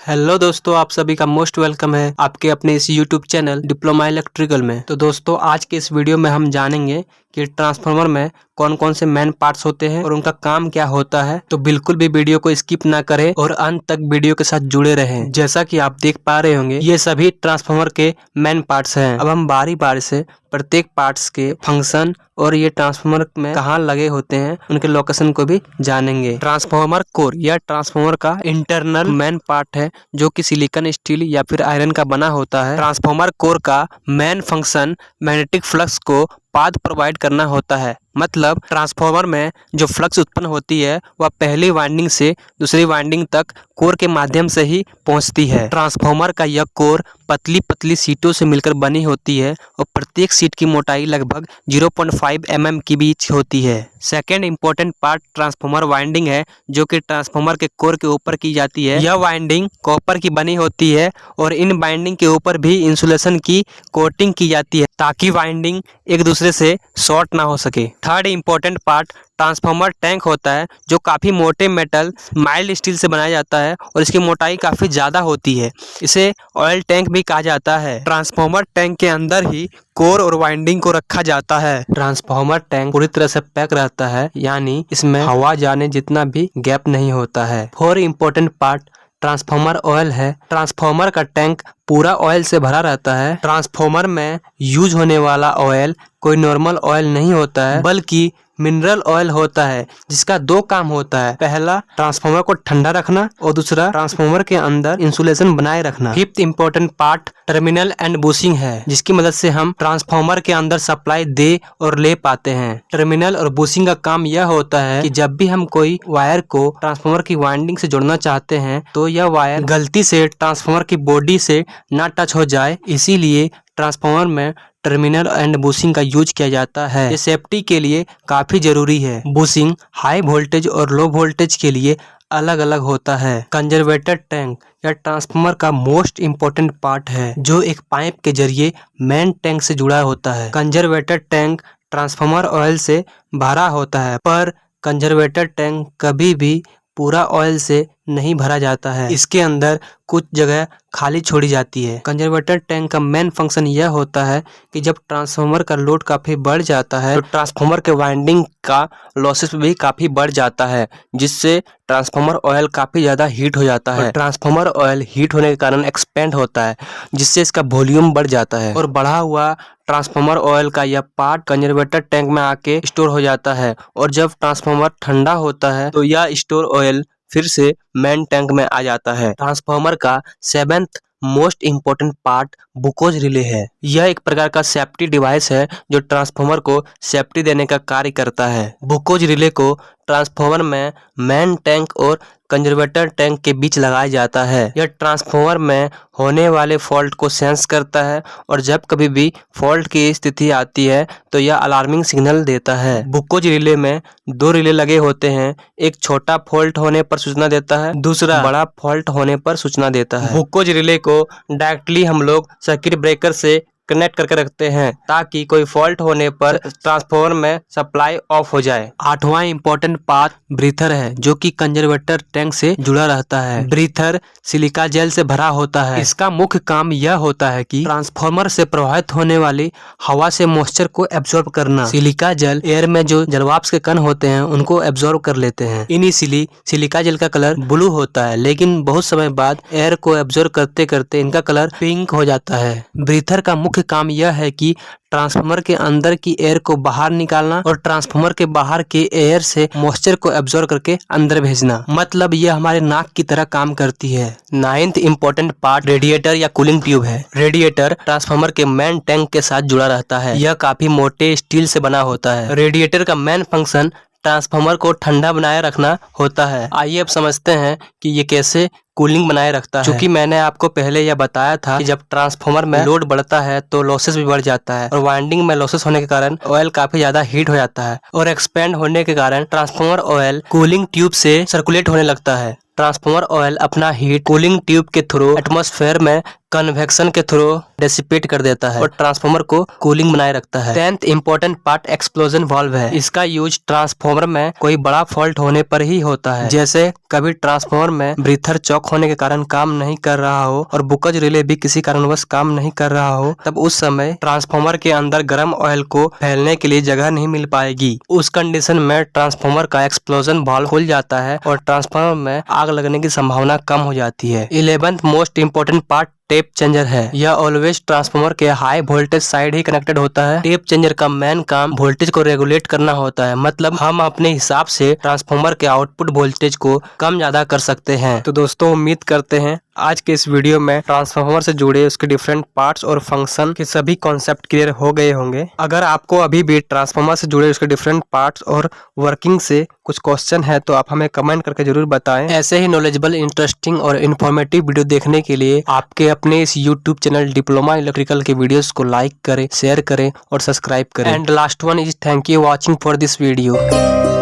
Hello दोस्तों, आप सभी का मोस्ट वेलकम है आपके अपने इस यूट्यूब चैनल डिप्लोमा इलेक्ट्रिकल में। तो दोस्तों, आज के इस वीडियो में हम जानेंगे कि ट्रांसफार्मर में कौन कौन से मेन पार्ट्स होते हैं और उनका काम क्या होता है। तो बिल्कुल भी वीडियो को स्किप ना करें और अंत तक वीडियो के साथ जुड़े रहें। जैसा कि आप देख पा रहे होंगे, ये सभी ट्रांसफार्मर के मेन पार्ट्स हैं। अब हम बारी बारी से प्रत्येक पार्ट्स के फंक्शन और ये ट्रांसफार्मर में कहाँ लगे होते हैं उनके लोकेशन को भी जानेंगे। ट्रांसफार्मर कोर या ट्रांसफार्मर का इंटरनल मेन पार्ट है जो कि सिलिकॉन, स्टील या फिर आयरन का बना होता है। ट्रांसफार्मर कोर का मेन फंक्शन मैग्नेटिक फ्लक्स को पाथ प्रोवाइड करना होता है। मतलब ट्रांसफार्मर में जो फ्लक्स उत्पन्न होती है वह पहली वाइंडिंग से दूसरी वाइंडिंग तक कोर के माध्यम से ही पहुंचती है। ट्रांसफार्मर का यह कोर पतली पतली सीटों से मिलकर बनी होती है और प्रत्येक सीट की मोटाई लगभग 0.5 mm के बीच होती है। Second important part transformer winding है जो कि ट्रांसफार्मर के कोर के ऊपर की जाती है। यह वाइंडिंग कॉपर की बनी होती है और इन वाइंडिंग के ऊपर भी इंसुलेशन की कोटिंग की जाती है ताकि वाइंडिंग एक दूसरे से शॉर्ट ना हो सके। Third important part transformer tank होता है जो काफ़ी मोटे मेटल माइल्ड स्टील से बनाया जाता है और इसकी मोटाई काफ़ी ज़्यादा होती है। इसे ऑयल टैंक भी कहा जाता है। ट्रांसफार्मर टैंक के अंदर ही कोर और वाइंडिंग को रखा जाता है। ट्रांसफार्मर टैंक पूरी तरह से पैक रहता है, यानी इसमें हवा जाने जितना भी गैप नहीं होता है। Four important part transformer oil है। ट्रांसफार्मर का टैंक पूरा ऑयल से भरा रहता है। ट्रांसफार्मर में यूज होने वाला ऑयल कोई नॉर्मल ऑयल नहीं होता है बल्कि मिनरल ऑयल होता है जिसका दो काम होता है। पहला, ट्रांसफार्मर को ठंडा रखना और दूसरा, ट्रांसफार्मर के अंदर इंसुलेशन बनाए रखना। Fifth important part terminal and bushing है जिसकी मदद से हम ट्रांसफार्मर के अंदर सप्लाई दे और ले पाते हैं। टर्मिनल और बुशिंग का काम यह होता है कि जब भी हम कोई वायर को ट्रांसफार्मर की वाइंडिंग से जोड़ना चाहते हैं तो यह वायर गलती से ट्रांसफार्मर की बॉडी से ना टच हो जाए, इसीलिए ट्रांसफार्मर में टर्मिनल एंड बुशिंग का यूज किया जाता है। ये सेफ्टी के लिए काफी जरूरी है। बुशिंग हाई वोल्टेज और लो वोल्टेज के लिए अलग अलग होता है। कंजर्वेटर टैंक या ट्रांसफार्मर का मोस्ट इम्पोर्टेंट पार्ट है जो एक पाइप के जरिए मेन टैंक से जुड़ा होता है। कंजर्वेटर टैंक ट्रांसफार्मर ऑयल से भरा होता है, पर कंजर्वेटर टैंक कभी भी पूरा ऑयल से नहीं भरा जाता है। इसके अंदर कुछ जगह खाली छोड़ी जाती है। कंजर्वेटर टैंक का मेन फंक्शन यह होता है कि जब ट्रांसफार्मर का लोड काफी बढ़ जाता है तो ट्रांसफार्मर के वाइंडिंग का लॉसेस भी काफी बढ़ जाता है, जिससे ट्रांसफार्मर ऑयल काफी ज्यादा हीट हो जाता है। ट्रांसफार्मर ऑयल हीट होने के कारण एक्सपेंड होता है जिससे इसका वॉल्यूम बढ़ जाता है और बढ़ा हुआ ट्रांसफार्मर ऑयल का यह पार्ट कंजर्वेटर टैंक में आके स्टोर हो जाता है और जब ट्रांसफार्मर ठंडा होता है तो यह स्टोर ऑयल फिर से मेन टैंक में आ जाता है। ट्रांसफार्मर का seventh most important part because relay है। यह एक प्रकार का सेफ्टी डिवाइस है जो ट्रांसफार्मर को सेफ्टी देने का कार्य करता है। बुकोज रिले को ट्रांसफार्मर में मेन टैंक और कंजर्वेटर टैंक के बीच लगाया जाता है। यह ट्रांसफार्मर में होने वाले फॉल्ट को सेंस करता है और जब कभी भी फॉल्ट की स्थिति आती है तो यह अलार्मिंग सिग्नल देता है। बुकोज रिले में दो रिले लगे होते हैं, एक छोटा फॉल्ट होने पर सूचना देता है, दूसरा बड़ा फॉल्ट होने पर सूचना देता है। बुकोज रिले को डायरेक्टली हम लोग सर्किट ब्रेकर से कनेक्ट करके रखते हैं ताकि कोई फॉल्ट होने पर ट्रांसफार्मर में सप्लाई ऑफ हो जाए। आठवां इंपॉर्टेंट पार्ट ब्रीथर है जो कि कंजर्वेटर टैंक से जुड़ा रहता है। ब्रीथर सिलिका जेल से भरा होता है। इसका मुख्य काम यह होता है कि ट्रांसफार्मर से प्रवाहित होने वाली हवा से मॉइस्चर को एब्जॉर्ब करना। सिलिका जेल एयर में जो जलवाष्प के कण होते हैं उनको एब्जॉर्ब कर लेते हैं। इनिशियली सिलिका जेल का कलर ब्लू होता है, लेकिन बहुत समय बाद एयर को एब्जॉर्ब करते करते इनका कलर पिंक हो जाता है। ब्रीथर का मुख्य काम यह है कि ट्रांसफार्मर के अंदर की एयर को बाहर निकालना और ट्रांसफार्मर के बाहर के एयर से मॉइस्चर को एब्जॉर्ब करके अंदर भेजना। मतलब यह हमारे नाक की तरह काम करती है। नाइन्थ इंपॉर्टेंट पार्ट रेडिएटर या कूलिंग ट्यूब है। रेडिएटर ट्रांसफार्मर के मेन टैंक के साथ जुड़ा रहता है। यह काफी मोटे स्टील से बना होता है। रेडिएटर का मेन फंक्शन ट्रांसफार्मर को ठंडा बनाए रखना होता है। आइए अब समझते हैं कि ये कैसे कूलिंग बनाए रखता है। क्योंकि मैंने आपको पहले यह बताया था कि जब ट्रांसफार्मर में लोड बढ़ता है तो लॉसेस भी बढ़ जाता है और वाइंडिंग में लॉसेस होने के कारण ऑयल काफी ज्यादा हीट हो जाता है और एक्सपेंड होने के कारण ट्रांसफार्मर ऑयल कूलिंग ट्यूब से सर्कुलेट होने लगता है। ट्रांसफार्मर ऑयल अपना हीट कूलिंग ट्यूब के थ्रू एटमॉस्फेयर में कन्वेक्शन के थ्रू डिसिपेट कर देता है और ट्रांसफार्मर को कूलिंग बनाए रखता है। 10th important part explosion valve है। इसका यूज ट्रांसफार्मर में कोई बड़ा फॉल्ट होने पर ही होता है, जैसे कभी ट्रांसफार्मर में ब्रीथर चौक होने के कारण काम नहीं कर रहा हो और बुकज रिले भी किसी कारणवश काम नहीं कर रहा हो, तब उस समय ट्रांसफार्मर के अंदर गर्म ऑयल को फैलने के लिए जगह नहीं मिल पाएगी। उस कंडीशन में ट्रांसफार्मर का एक्सप्लोजन वाल्व खुल जाता है और ट्रांसफार्मर में आग लगने की संभावना कम हो जाती है। 11th most important part tape changer है। यह ऑलवेज ट्रांसफार्मर के हाई वोल्टेज साइड ही कनेक्टेड होता है। टेप चेंजर का मेन काम वोल्टेज को रेगुलेट करना होता है, मतलब हम अपने हिसाब से ट्रांसफार्मर के आउटपुट वोल्टेज को कम ज्यादा कर सकते हैं। तो दोस्तों, उम्मीद करते हैं आज के इस वीडियो में ट्रांसफार्मर से जुड़े उसके डिफरेंट पार्ट्स और फंक्शन के सभी कॉन्सेप्ट क्लियर हो गए होंगे। अगर आपको अभी भी ट्रांसफार्मर से जुड़े उसके डिफरेंट पार्ट्स और वर्किंग से कुछ क्वेश्चन है तो आप हमें कमेंट करके जरूर बताएं। ऐसे ही नॉलेजेबल, इंटरेस्टिंग और इन्फॉर्मेटिव वीडियो देखने के लिए आपके अपने इस यूट्यूब चैनल डिप्लोमा इलेक्ट्रिकल के वीडियोस को लाइक करें, शेयर करें और सब्सक्राइब करें। And last one is thank you watching for this video.